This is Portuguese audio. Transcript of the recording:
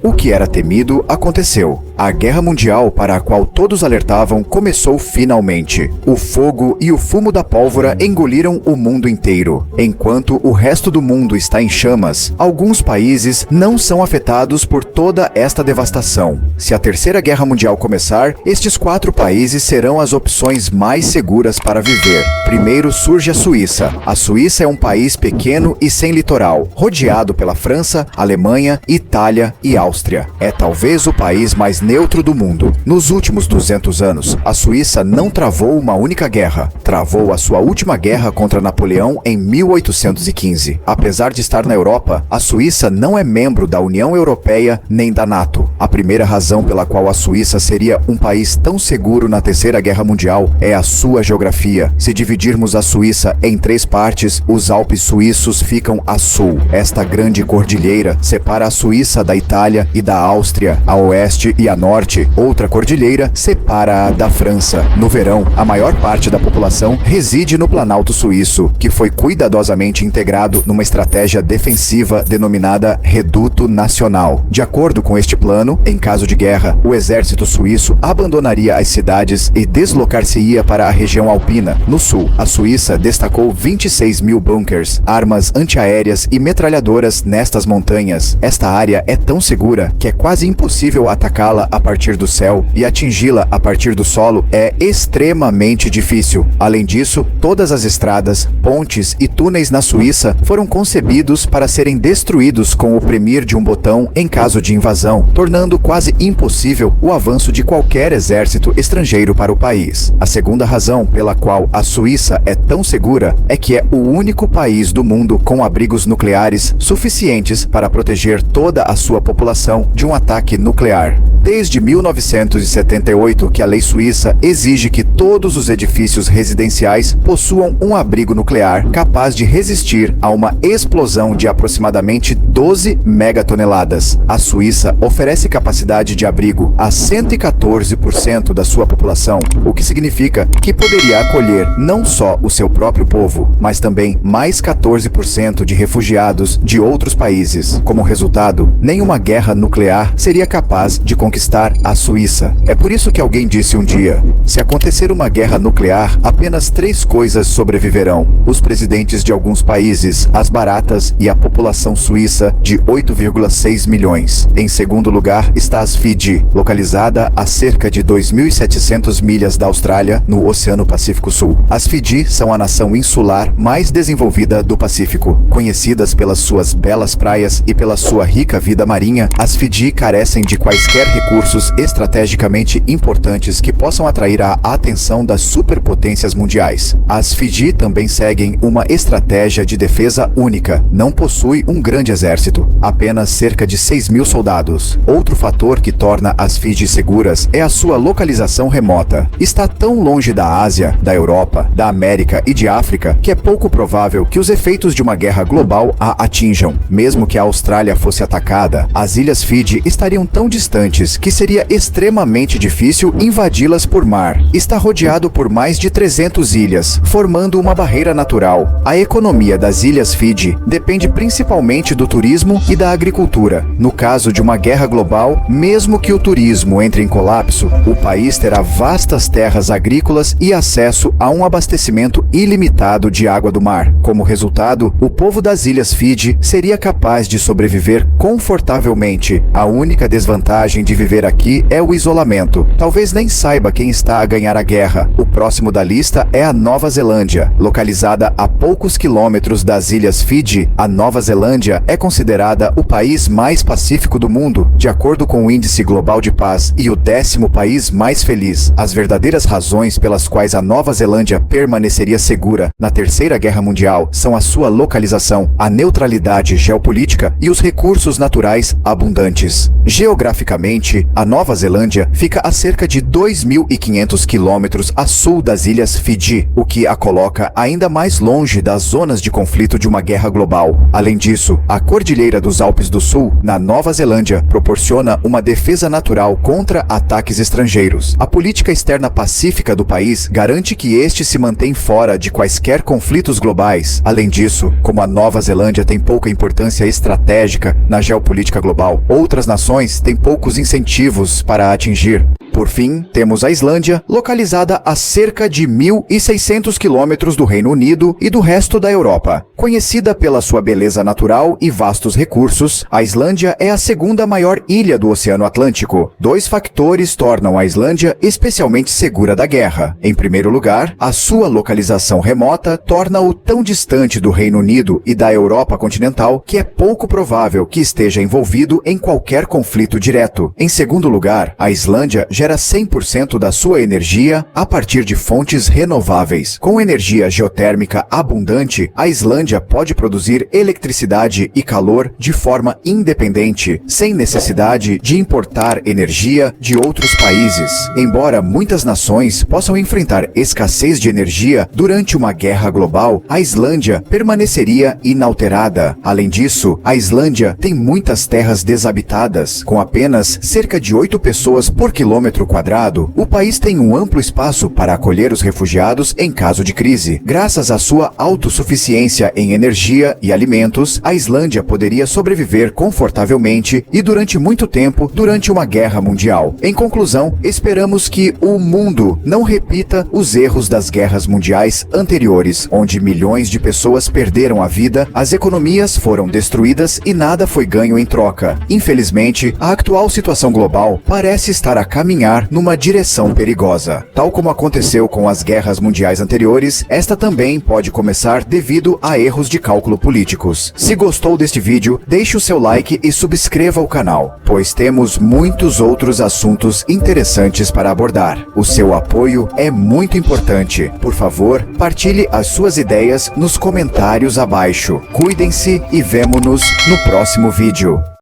O que era temido aconteceu. A guerra mundial para a qual todos alertavam começou finalmente. O fogo e o fumo da pólvora engoliram o mundo inteiro. Enquanto o resto do mundo está em chamas, alguns países não são afetados por toda esta devastação. Se a Terceira Guerra Mundial começar, estes 4 países serão as opções mais seguras para viver. Primeiro surge a Suíça. A Suíça é um país pequeno e sem litoral, rodeado pela França, Alemanha, Itália e Áustria. É talvez o país mais neutro do mundo. Nos últimos 200 anos, a Suíça não travou uma única guerra. Travou a sua última guerra contra Napoleão em 1815. Apesar de estar na Europa, a Suíça não é membro da União Europeia nem da NATO. A primeira razão pela qual a Suíça seria um país tão seguro na Terceira Guerra Mundial é a sua geografia. Se dividirmos a Suíça em 3 partes, os Alpes suíços ficam a sul. Esta grande cordilheira separa a Suíça da Itália e da Áustria. A oeste e a norte, outra cordilheira separa-a da França. No verão, a maior parte da população reside no Planalto Suíço, que foi cuidadosamente integrado numa estratégia defensiva denominada Reduto Nacional. De acordo com este plano, em caso de guerra, o exército suíço abandonaria as cidades e deslocar-se-ia para a região alpina. No sul, a Suíça destacou 26 mil bunkers, armas antiaéreas e metralhadoras nestas montanhas. Esta área é tão segura que é quase impossível atacá-la a partir do céu, e atingi-la a partir do solo é extremamente difícil. Além disso, todas as estradas, pontes e túneis na Suíça foram concebidos para serem destruídos com o premir de um botão em caso de invasão, tornando quase impossível o avanço de qualquer exército estrangeiro para o país. A segunda razão pela qual a Suíça é tão segura é que é o único país do mundo com abrigos nucleares suficientes para proteger toda a sua população de um ataque nuclear. Desde 1978 que a lei suíça exige que todos os edifícios residenciais possuam um abrigo nuclear capaz de resistir a uma explosão de aproximadamente 12 megatoneladas. A Suíça oferece capacidade de abrigo a 114% da sua população, o que significa que poderia acolher não só o seu próprio povo, mas também mais 14% de refugiados de outros países. Como resultado, nenhuma guerra nuclear seria capaz de conquistar a Suíça. É por isso que alguém disse um dia: se acontecer uma guerra nuclear, apenas 3 coisas sobreviverão: os presidentes de alguns países, as baratas e a população suíça de 8,6 milhões. Em segundo lugar está as Fiji, localizada a cerca de 2.700 milhas da Austrália, no Oceano Pacífico Sul. As Fiji são a nação insular mais desenvolvida do Pacífico. Conhecidas pelas suas belas praias e pela sua rica vida marinha, as Fiji carecem de quaisquer recursos estrategicamente importantes que possam atrair a atenção das superpotências mundiais. As Fiji também seguem uma estratégia de defesa única. Não possui um grande exército, apenas cerca de 6 mil soldados. Outro fator que torna as Fiji seguras é a sua localização remota. Está tão longe da Ásia, da Europa, da América e de África que é pouco provável que os efeitos de uma guerra global a atinjam. Mesmo que a Austrália fosse atacada, as ilhas Fiji estariam tão distantes que seria extremamente difícil invadi-las por mar. Está rodeado por mais de 300 ilhas, formando uma barreira natural. A economia das ilhas Fiji depende principalmente do turismo e da agricultura. No caso de uma guerra global, mesmo que o turismo entre em colapso, o país terá vastas terras agrícolas e acesso a um abastecimento ilimitado de água do mar. Como resultado, o povo das ilhas Fiji seria capaz de sobreviver confortavelmente. A única desvantagem de viver aqui é o isolamento. Talvez nem saiba quem está a ganhar a guerra. O próximo da lista é a Nova Zelândia. Localizada a poucos quilômetros das ilhas Fiji, a Nova Zelândia é considerada o país mais pacífico do mundo, de acordo com o Índice Global de Paz, e o 10º país mais feliz. As verdadeiras razões pelas quais a Nova Zelândia permaneceria segura na Terceira Guerra Mundial são a sua localização, a neutralidade geopolítica e os recursos naturais abundantes. Geograficamente, Atualmente, a Nova Zelândia fica a cerca de 2.500 quilômetros a sul das ilhas Fiji, o que a coloca ainda mais longe das zonas de conflito de uma guerra global. Além disso, a Cordilheira dos Alpes do Sul, na Nova Zelândia, proporciona uma defesa natural contra ataques estrangeiros. A política externa pacífica do país garante que este se mantém fora de quaisquer conflitos globais. Além disso, como a Nova Zelândia tem pouca importância estratégica na geopolítica global, outras nações têm poucos incentivos para a atingir. Por fim, temos a Islândia, localizada a cerca de 1.600 quilômetros do Reino Unido e do resto da Europa. Conhecida pela sua beleza natural e vastos recursos, a Islândia é a segunda maior ilha do Oceano Atlântico. Dois fatores tornam a Islândia especialmente segura da guerra. Em primeiro lugar, a sua localização remota torna-o tão distante do Reino Unido e da Europa continental que é pouco provável que esteja envolvido em qualquer conflito direto. Em segundo lugar, a Islândia gera 100% da sua energia a partir de fontes renováveis. Com energia geotérmica abundante, a Islândia pode produzir eletricidade e calor de forma independente, sem necessidade de importar energia de outros países. Embora muitas nações possam enfrentar escassez de energia durante uma guerra global, a Islândia permaneceria inalterada. Além disso, a Islândia tem muitas terras desabitadas, com apenas cerca de 8 pessoas por quilômetro quadrado. O país tem um amplo espaço para acolher os refugiados em caso de crise. Graças à sua autossuficiência em energia e alimentos, a Islândia poderia sobreviver confortavelmente e durante muito tempo durante uma guerra mundial. Em conclusão, esperamos que o mundo não repita os erros das guerras mundiais anteriores, onde milhões de pessoas perderam a vida, as economias foram destruídas e nada foi ganho em troca. Infelizmente, a atual situação global parece estar a caminhar numa direção perigosa. Tal como aconteceu com as guerras mundiais anteriores, esta também pode começar devido a erros de cálculo políticos. Se gostou deste vídeo, deixe o seu like e subscreva o canal, pois temos muitos outros assuntos interessantes para abordar. O seu apoio é muito importante. Por favor, partilhe as suas ideias nos comentários abaixo. Cuidem-se e vemo-nos no próximo vídeo.